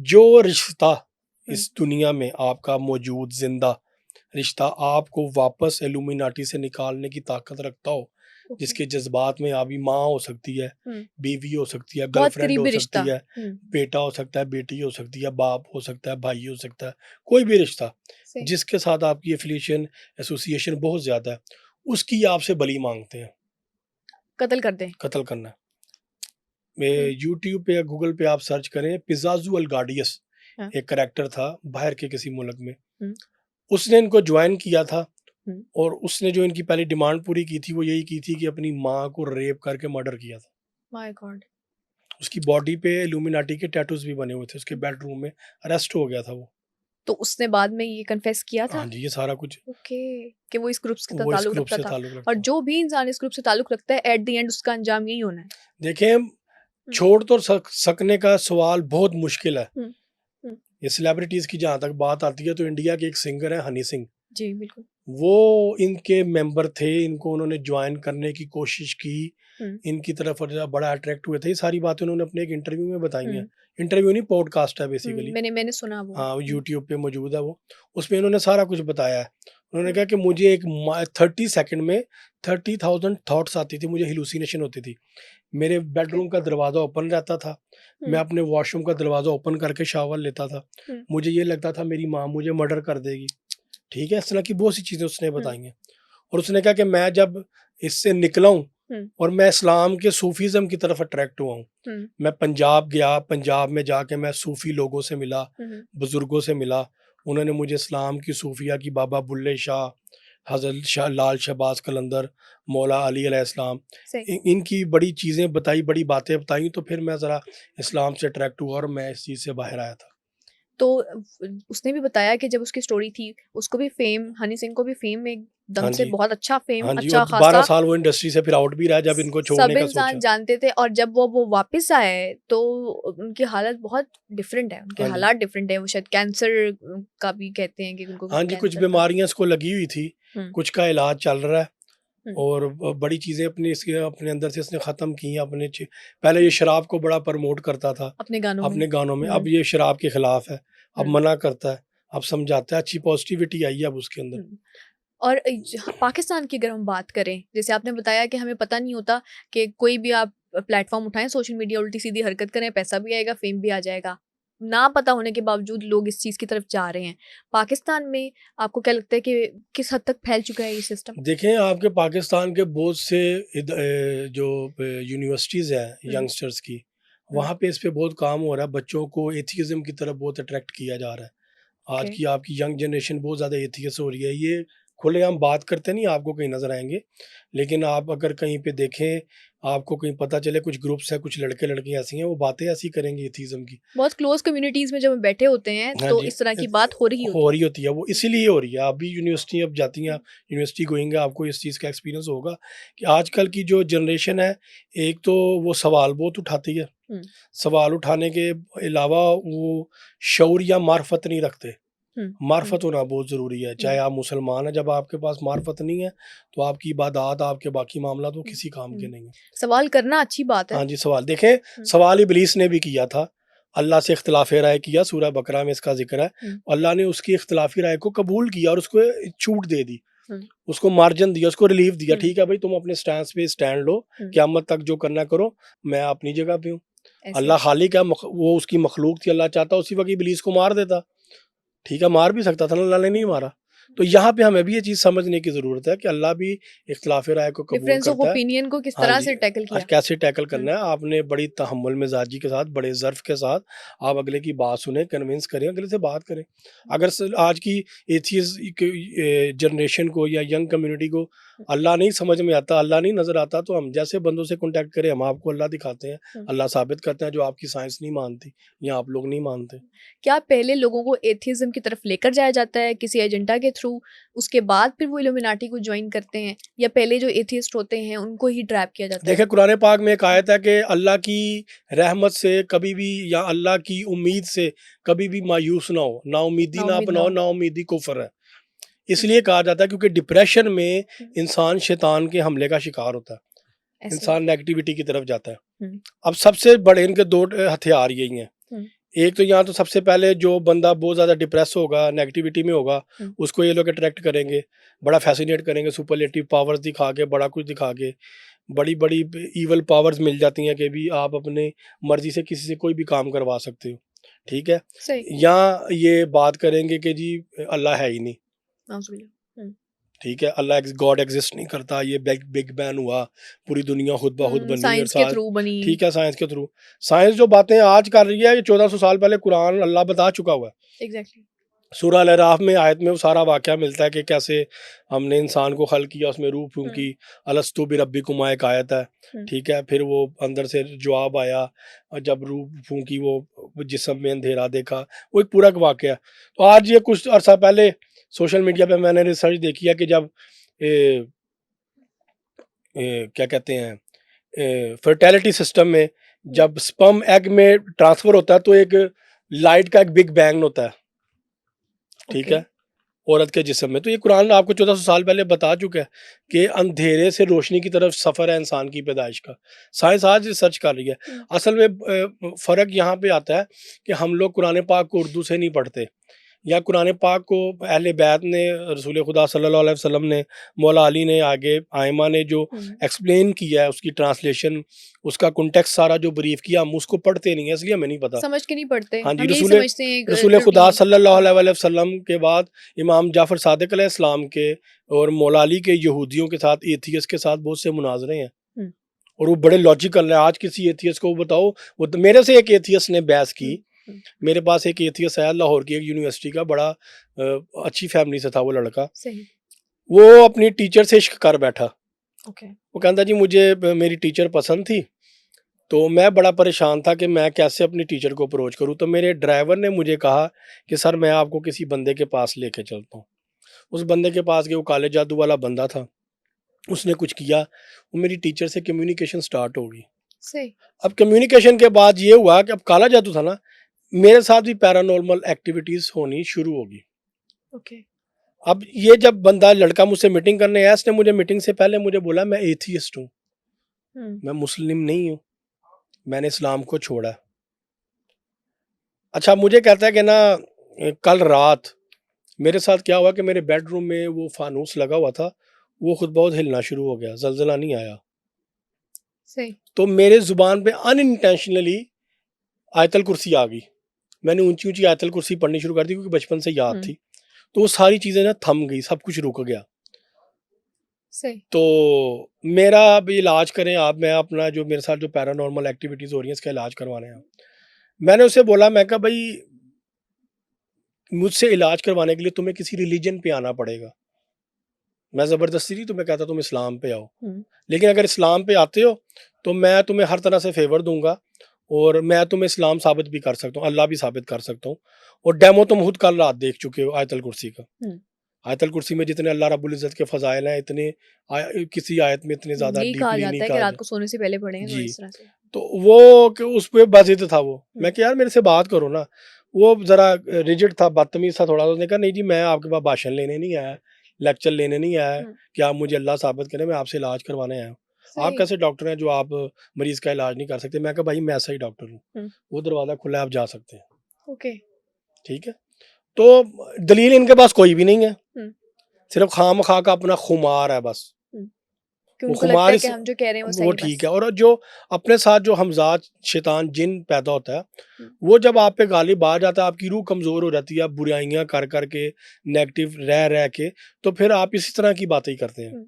جو رشتہ اس دنیا میں آپ کا موجود زندہ رشتہ آپ کو واپس ایلومیناٹی سے نکالنے کی طاقت رکھتا ہو، جس کے جذبات میں ابھی ماں ہو سکتی ہے، بیوی ہو سکتی ہے، گرل فرینڈ ہو سکتی ہے، بیٹا ہو سکتا ہے، بیٹی ہو سکتی ہے، باپ ہو سکتا ہے، بھائی ہو سکتا ہے، کوئی بھی رشتہ جس کے ساتھ آپ کی ایفیلیشن ایسوسیشن بہت زیادہ ہے، اس کی آپ سے بلی مانگتے ہیں، قتل کر دیں، قتل کرنا ہے۔ یوٹیوب پہ یا گوگل پہ آپ سرچ کریں، پیزازو الگارڈیس ایک کریکٹر تھا باہر کے کسی ملک میں، اس نے ان کو جوائن کیا تھا، اور اس نے جو ان کی پہلی ڈیمانڈ پوری کی تھی وہ یہی کی تھی کہ اپنی ماں کو ریپ کر کے مرڈر کیا تھا۔ مائی گاڈ۔ اس کی باڈی پہ ایلومیناٹی کے ٹیٹوز بھی بنے ہوئے تھے، اس کے بیڈ روم میں اریسٹ ہو گیا تھا وہ۔ تو اس نے بعد میں یہ کنفیس کیا تھا؟ ہاں جی، یہ سارا کچھ اوکے، کہ وہ اس گروپ سے وہ اس تعلق گروپ رکھتا سے تھا، تعلق رکھتا اور ہے۔ جو بھی انسان اس گروپ سے تعلق رکھتا ہے ایٹ دی اینڈ اس کا انجام یہی ہونا ہے۔ دیکھیں، چھوڑ تو سکنے کا سوال بہت مشکل ہے۔ یہ سیلیبریٹیز کی جہاں تک بات آتی ہے تو انڈیا کے ایک سنگر ہیں ہنی سنگھ، جی بالکل، وہ ان کے ممبر تھے، ان کو انہوں نے جوائن کرنے کی کوشش کی، ان کی طرف بڑا اٹریکٹ ہوئے تھے۔ یہ ساری باتیں انہوں نے اپنے ایک انٹرویو میں بتائی ہیں، انٹرویو نہیں پوڈ کاسٹ ہے بیسیکلی، میں نے سنا وہ، ہاں یوٹیوب پہ موجود ہے وہ، اس میں انہوں نے سارا کچھ بتایا ہے۔ انہوں نے کہا کہ مجھے ایک 30 سیکنڈ میں 30,000 تھاٹس آتی تھی، مجھے ہیلوسینیشن ہوتی تھی، میرے بیڈ روم کا دروازہ اوپن رہتا تھا، میں اپنے واش روم کا دروازہ اوپن کر کے شاور لیتا تھا، مجھے یہ لگتا تھا میری ماں مجھے مرڈر کر دے گی، ٹھیک ہے، اس طرح کی بہت سی چیزیں اس نے بتائی ہیں۔ اور اس نے کہا کہ میں جب اس سے نکلا ہوں اور میں اسلام کے صوفیزم کی طرف اٹریکٹ ہوا ہوں، میں پنجاب گیا، پنجاب میں جا کے میں صوفی لوگوں سے ملا، بزرگوں سے ملا، انہوں نے مجھے اسلام کی صوفیہ کی بابا بلے شاہ، حضرت شاہ لال شہباز قلندر، مولا علی علیہ السلام، ان کی بڑی چیزیں بتائی، بڑی باتیں بتائیں، تو پھر میں ذرا اسلام سے اٹریکٹ ہوا اور میں اس چیز سے باہر آیا تھا۔ تو اس نے بھی بتایا کہ جب اس کی سٹوری تھی اس کو بھی فیم، ہنی سنگھ کو بھی فیم ایک دم سے بہت اچھا فیم، اچھا خاصا 12 سال وہ انڈسٹری سے پھر آؤٹ بھی رہا جب ان کو چھوڑنے سب کا انسان سوچا۔ جانتے تھے، اور جب وہ واپس آئے تو ان کی حالت بہت ڈفرینٹ ہے، ان کے حالات ڈفرینٹ ہیں، وہ شاید کینسر کا بھی کہتے ہیں کہ ان کو ہاں جی، کچھ بیماریاں اس کو لگی ہوئی تھی، کچھ کا علاج چل رہا ہے، اور بڑی چیزیں اپنے اندر سے اس نے ختم کی ہیں۔ پہلے یہ شراب کو بڑا پروموٹ کرتا تھا اپنے گانوں میں، اب یہ شراب کے خلاف ہے، اب منع کرتا ہے، اب سمجھاتا ہے، اچھی پازیٹیوٹی آئی ہے اب اس کے اندر۔ اور پاکستان کی اگر ہم بات کریں، جیسے آپ نے بتایا کہ ہمیں پتہ نہیں ہوتا کہ کوئی بھی آپ پلیٹ فارم اٹھائیں، سوشل میڈیا الٹی سیدھی حرکت کریں، پیسہ بھی آئے گا، فیم بھی آ جائے گا، نہ پتہ ہونے کے باوجود لوگ اس چیز کی طرف جا رہے ہیں۔ پاکستان میں آپ کو کیا لگتا ہے کہ کس حد تک پھیل چکا ہے یہ سسٹم؟ دیکھیں، آپ کے پاکستان کے بہت سے جو یونیورسٹیز ہیں ینگسٹرز کی، وہاں پہ اس پہ بہت کام ہو رہا ہے، بچوں کو ایتھیزم کی طرف بہت اٹریکٹ کیا جا رہا ہے۔ آج کی آپ کی ینگ جنریشن بہت زیادہ ایتھیس ہو رہی ہے، یہ کھلے ہم بات کرتے نہیں، آپ کو کہیں نظر آئیں گے، لیکن آپ اگر کہیں پہ دیکھیں، آپ کو کہیں پتہ چلے کچھ گروپس ہیں، کچھ لڑکے لڑکیاں ایسی ہیں، وہ باتیں ایسی کریں گے ایتھیزم کی، بہت کلوز کمیونٹیز میں جب ہم بیٹھے ہوتے ہیں تو اس طرح کی بات ہو رہی ہوتی ہے۔ وہ اسی لیے ہو رہی ہے۔ آپ بھی یونیورسٹی اب جاتی ہیں، یونیورسٹی گوئنگ ہے، آپ کو اس چیز کا ایکسپیرینس ہوگا کہ آج کل کی جو جنریشن ہے، ایک تو وہ سوال بہت اٹھاتی ہے، سوال اٹھانے کے علاوہ وہ شعور یا معرفت نہیں رکھتے۔ معرفت ہونا بہت ضروری ہے، چاہے آپ مسلمان ہیں، جب آپ کے پاس معرفت نہیں ہے تو آپ کی عبادات، آپ کے باقی معاملات وہ کسی کام کے نہیں ہیں۔ سوال کرنا اچھی بات ہے۔ ہاں جی، سوال دیکھیں، سوال ابلیس نے بھی کیا تھا، اللہ سے اختلاف رائے کیا، سورہ بقرہ میں اس کا ذکر ہے، اللہ نے اس کی اختلافی رائے کو قبول کیا اور اس کو چھوٹ دے دی، اس کو مارجن دیا، اس کو ریلیف دیا، ٹھیک ہے بھائی تم اپنے سٹانس پہ سٹینڈ لو، قیامت تک جو کرنا کرو، میں اپنی جگہ پہ ہوں۔ اللہ خالق ہے، وہ اس کی مخلوق تھی، اللہ چاہتا اسی وقت ابلیس کو مار دیتا، ٹھیک ہے، مار بھی سکتا تھا، اللہ نے نہیں مارا۔ تو یہاں پہ ہمیں بھی یہ چیز سمجھنے کی ضرورت ہے کہ اللہ بھی اختلاف رائے کو قبول ڈفرینس آف کرتا ہے، اوپینین کو کس طرح سے ٹیکل کیا، کیسے ٹیکل کرنا ہے۔ آپ نے بڑی تحمل مزاجی کے ساتھ، بڑے ظرف کے ساتھ آپ اگلے کی بات سنیں، کنونس کریں، اگلے سے بات کریں۔ اگر آج کی ایتھیز جنریشن کو یا ینگ کمیونٹی کو اللہ نہیں سمجھ میں آتا، اللہ نہیں نظر آتا، تو ہم جیسے بندوں سے کانٹیکٹ کریں، ہم آپ کو اللہ دکھاتے ہیں، اللہ ثابت کرتے ہیں جو آپ کی سائنس نہیں مانتی یا آپ لوگ نہیں مانتے۔ کیا پہلے لوگوں کو ایتھیزم کی طرف لے کر جایا جاتا ہے کسی ایجنڈا کے تھرو، اس کے بعد پھر وہ ایلومیناٹی کو جوائن کرتے ہیں، یا پہلے جو ایتھیسٹ ہوتے ہیں ان کو ہی ٹریپ کیا جاتا ہے؟ دیکھیں، قرآن پاک میں ایک آیت ہے کہ اللہ کی رحمت سے کبھی بھی یا اللہ کی امید سے کبھی بھی مایوس نہ ہو، نا امیدی نہ اپناؤ، نا امیدی کفر ہے۔ اس لیے کہا جاتا ہے کیونکہ ڈپریشن میں انسان شیطان کے حملے کا شکار ہوتا ہے، انسان نیگیٹیوٹی کی طرف جاتا ہے۔ اب سب سے بڑے ان کے دو ہتھیار یہی ہیں، ایک تو یہاں تو سب سے پہلے جو بندہ بہت زیادہ ڈپریس ہوگا، نیگیٹیوٹی میں ہوگا، اس کو یہ لوگ اٹریکٹ کریں گے، بڑا فیسینیٹ کریں گے، سپرلیٹیو پاورز دکھا کے، بڑا کچھ دکھا کے، بڑی بڑی ایول پاورز مل جاتی ہیں کہ بھی آپ اپنے مرضی سے کسی سے کوئی بھی کام کروا سکتے ہو، ٹھیک ہے. صحیح. یہاں یہ بات کریں گے کہ جی اللہ ہے ہی نہیں، نعوذ باللہ. ٹھیک ہے، اللہ گاڈ ایگزسٹ نہیں کرتا، یہ بگ بین ہوا، پوری دنیا خود بخود بنی، اور سائنس کے تھرو بنی. ٹھیک ہے، سائنس کے تھرو. سائنس جو باتیں آج کر رہی ہے یہ 1400 سال پہلے قرآن اللہ بتا چکا ہوا ہے. ایگزیکٹلی. سورہ الاعراف میں آیت میں وہ سارا واقعہ ملتا ہے کہ کیسے ہم نے انسان کو خلق کیا، اس میں روح پھونکی، الستو بربکم ایک آیت ہے، ٹھیک ہے. پھر وہ اندر سے جواب آیا، جب روح پھونکی وہ جسم میں اندھیرا دیکھا، وہ ایک پورا واقعہ ہے. تو آج یہ کچھ عرصہ پہلے سوشل میڈیا پہ میں نے ریسرچ دیکھی ہے کہ جب کیا کہتے ہیں فرٹیلٹی سسٹم میں جب سپرم ایگ میں ٹرانسفر ہوتا ہے تو ایک لائٹ کا ایک بگ بینگ ہوتا ہے، ٹھیک ہے، عورت کے جسم میں. تو یہ قرآن آپ کو 1400 سال پہلے بتا چکا ہے کہ اندھیرے سے روشنی کی طرف سفر ہے انسان کی پیدائش کا. سائنس آج ریسرچ کر رہی ہے. اصل میں فرق یہاں پہ آتا ہے کہ ہم لوگ قرآن پاک کو اردو سے نہیں پڑھتے، یا قرآن پاک کو اہل بیت نے، رسول خدا صلی اللہ علیہ وسلم نے، مولا علی نے، آگے آئمہ نے جو ایکسپلین کیا ہے، اس کی ٹرانسلیشن، اس کا کنٹیکسٹ سارا جو بریف کیا، ہم اس کو پڑھتے نہیں ہیں، اس لیے ہمیں نہیں پتا، سمجھ کے نہیں پڑھتے. ہاں جی. ہم یہی سمجھتے ہیں رسول خدا صلی اللہ علیہ وسلم کے بعد امام جعفر صادق علیہ السلام کے اور مولا علی کے یہودیوں کے ساتھ، ایتھیس کے ساتھ بہت سے مناظرے ہیں، اور وہ بڑے لاجیکل ہیں. آج کسی ایتھیس کو بتاؤ، وہ میرے سے ایک ایتھیس نے بحث کی، میرے پاس ایک ایتھیس ہے لاہور کی ایک یونیورسٹی کا، بڑا اچھی فیملی سے تھا وہ لڑکا، وہ اپنی ٹیچر سے عشق کر بیٹھا. وہ کہتا جی مجھے میری ٹیچر پسند تھی، تو میں بڑا پریشان تھا کہ میں کیسے اپنی ٹیچر کو اپروچ کروں. تو میرے ڈرائیور نے مجھے کہا کہ سر میں آپ کو کسی بندے کے پاس لے کے چلتا ہوں. اس بندے کے پاس گئے، وہ کالے جادو والا بندہ تھا. اس نے کچھ کیا، وہ میری ٹیچر سے کمیونیکیشن سٹارٹ ہوگی. اب کمیونیکیشن کے بعد یہ ہوا کہ اب کالا جادو تھا نا، میرے ساتھ بھی پیرانورمل ایکٹیویٹیز ہونی شروع ہوگی. اب یہ جب بندہ لڑکا مجھ سے میٹنگ کرنے آیا، اس نے مجھے میٹنگ سے پہلے مجھے بولا میں ایتھیسٹ ہوں، میں مسلم نہیں ہوں، میں نے اسلام کو چھوڑا. اچھا مجھے کہتا ہے کہ نا کل رات میرے ساتھ کیا ہوا کہ میرے بیڈ روم میں وہ فانوس لگا ہوا تھا، وہ خود بہت ہلنا شروع ہو گیا، زلزلہ نہیں آیا. تو میرے زبان پہ ان انٹینشنلی آیت الکرسی آ گئی. میں نے اونچی اونچی آیت الکرسی پڑھنی شروع کر دی کیونکہ بچپن سے یاد تھی. تو وہ ساری چیزیں نا تھم گئی، سب کچھ رک گیا. تو میرا اب علاج کریں آپ، میں اپنا جو میرے ساتھ جو پیرانورمل ایکٹیویٹیز ہو رہی ہیں اس کا علاج کروانے ہیں. میں نے اسے بولا، میں کہا بھائی مجھ سے علاج کروانے کے لیے تمہیں کسی ریلیجن پہ آنا پڑے گا. میں زبردستی نہیں تمہیں کہتا تم اسلام پہ آؤ، لیکن اگر اسلام پہ آتے ہو تو میں تمہیں ہر طرح سے فیور دوں گا، اور میں تمہیں اسلام ثابت بھی کر سکتا ہوں، اللہ بھی ثابت کر سکتا ہوں. اور ڈیمو تم خود کل رات دیکھ چکے ہو آیت الکرسی کا. آیت الکرسی میں جتنے اللہ رب العزت کے فضائل ہیں، اتنے کسی آیت میں اتنے زیادہ ڈیپلی نہیں کہا رات کو سونے سے پہلے پڑھیں جی. تو وہ کہ اس پہ بازید تھا وہ. میں کہ یار میرے سے بات کرو نا. وہ ذرا ریجڈ تھا، بدتمیز تھا تھوڑا. اس نے کہا نہیں جی میں آپ کے پاس بھاشن لینے نہیں آیا، لیکچر لینے نہیں آیا کہ آپ مجھے اللہ ثابت کریں، میں آپ سے علاج کروانے آیا ہوں. آپ کیسے ڈاکٹر ہیں جو آپ مریض کا علاج نہیں کر سکتے؟ میں کہا بھائی میں ایسا ہی ڈاکٹر ہوں، وہ دروازہ کھلا ہے، آپ جا سکتے ہیں. ٹھیک ہے. تو دلیل ان کے پاس کوئی بھی نہیں ہے، صرف خام خواہ کا اپنا خمار ہے بس. وہ خمار وہ ٹھیک ہے. اور جو اپنے ساتھ جو ہمزاد شیطان جن پیدا ہوتا ہے، وہ جب آپ پہ غالب آ جاتا ہے، آپ کی روح کمزور ہو جاتی ہے، آپ برائیاں کر کر کے، نیگیٹو رہ کے، تو پھر آپ اسی طرح کی باتیں ہی کرتے ہیں.